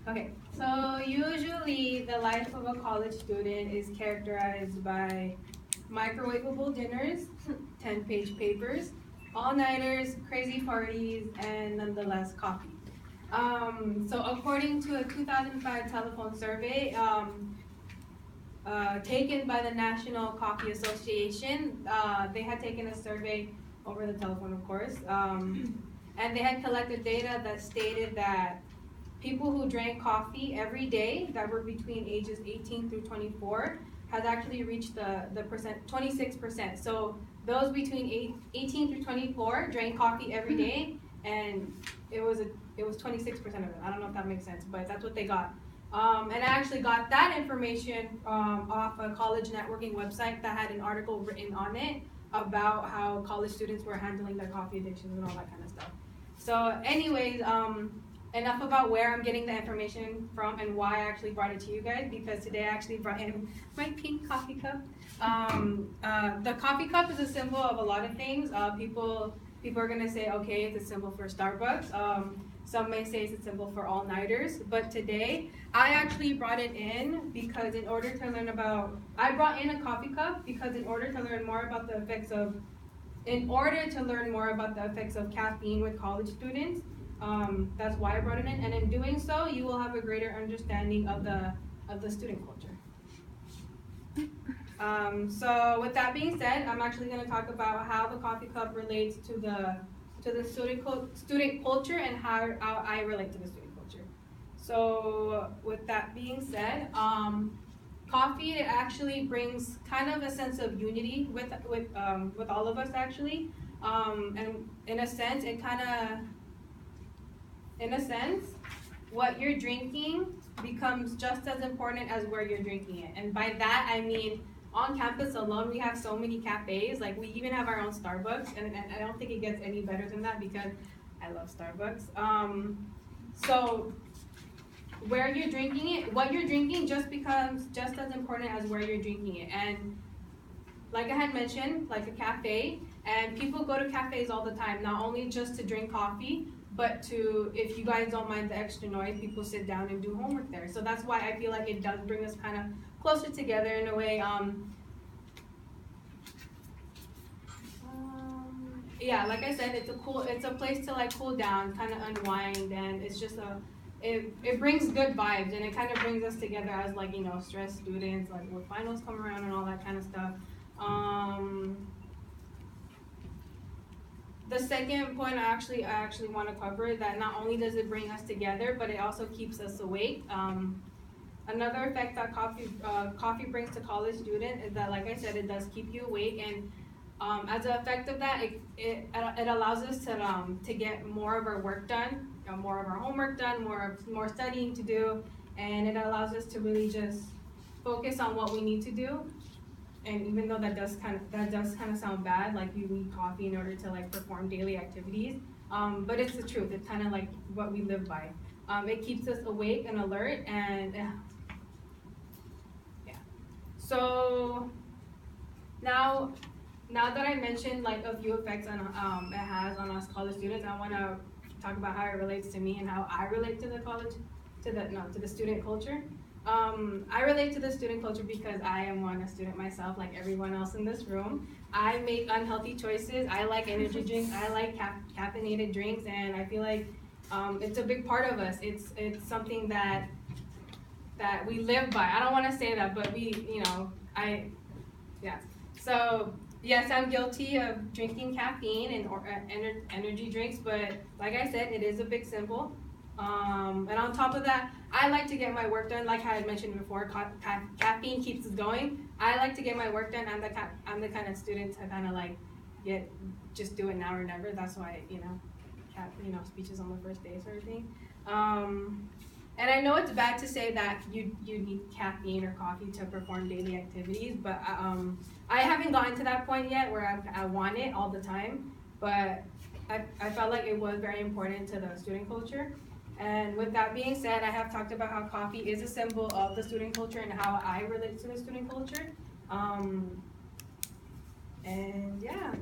Okay, so usually the life of a college student is characterized by microwavable dinners, 10-page papers, all-nighters, crazy parties, and nonetheless coffee. So according to a 2005 telephone survey taken by the National Coffee Association, they had taken a survey over the telephone, of course, and they had collected data that stated that people who drank coffee every day that were between ages 18 through 24 has actually reached the percent 26%. So those between 18 through 24 drank coffee every day, and it was 26% of it. I don't know if that makes sense, but that's what they got. And I actually got that information off a college networking website that had an article written on it about how college students were handling their coffee addictions and all that kind of stuff. So anyways, enough about where I'm getting the information from and why I actually brought it to you guys, because today I actually brought in my pink coffee cup. The coffee cup is a symbol of a lot of things. People are gonna say, okay, it's a symbol for Starbucks. Some may say it's a symbol for all-nighters, but today I actually brought it in because in order to learn about, I brought in a coffee cup because in order to learn more about the effects of caffeine with college students, that's why I brought it in, and in doing so, you will have a greater understanding of the student culture. So with that being said, I'm actually going to talk about how the coffee cup relates to the student culture and how I relate to the student culture. So with that being said, coffee, it actually brings kind of a sense of unity with all of us actually, and in a sense, what you're drinking becomes just as important as where you're drinking it. And by that, I mean, on campus alone, we have so many cafes. Like, we even have our own Starbucks, and I don't think it gets any better than that because I love Starbucks. So where you're drinking it, what you're drinking just becomes just as important as where you're drinking it. And like I had mentioned, like a cafe, and people go to cafes all the time, not only just to drink coffee, but to, if you guys don't mind the extra noise, people sit down and do homework there. So that's why I feel like it does bring us kind of closer together in a way. Yeah, like I said, it's a place to like cool down, kind of unwind, and it's just it brings good vibes, and it kind of brings us together as, like, you know, stressed students, like when finals come around and all that kind of stuff. The second point I actually want to cover that not only does it bring us together, but it also keeps us awake. Another effect that coffee brings to college students is that, like I said, it does keep you awake, and as an effect of that, it allows us to get more of our work done, more of our homework done, more studying to do, and it allows us to really just focus on what we need to do. And even though that does kind of sound bad, like you need coffee in order to like perform daily activities, but it's the truth. It's kind of like what we live by. It keeps us awake and alert, and yeah. So now that I mentioned like a few effects on it has on us college students, I want to talk about how it relates to me and how I relate to the student culture. I relate to the student culture because I am a student myself, like everyone else in this room. I make unhealthy choices. I like energy drinks. I like caffeinated drinks, and I feel like it's a big part of us. It's something that we live by. I don't want to say that, but So yes, I'm guilty of drinking caffeine and energy drinks, but like I said, it is a big symbol. And on top of that, I like to get my work done. Like I had mentioned before, caffeine keeps us going. I like to get my work done. I'm the kind of student to kind of like just do it now or never. That's why speeches on the first day sort of thing. And I know it's bad to say that you need caffeine or coffee to perform daily activities, but I haven't gotten to that point yet where I want it all the time. But I felt like it was very important to the student culture. And with that being said, I have talked about how coffee is a symbol of the student culture and how I relate to the student culture. And yeah.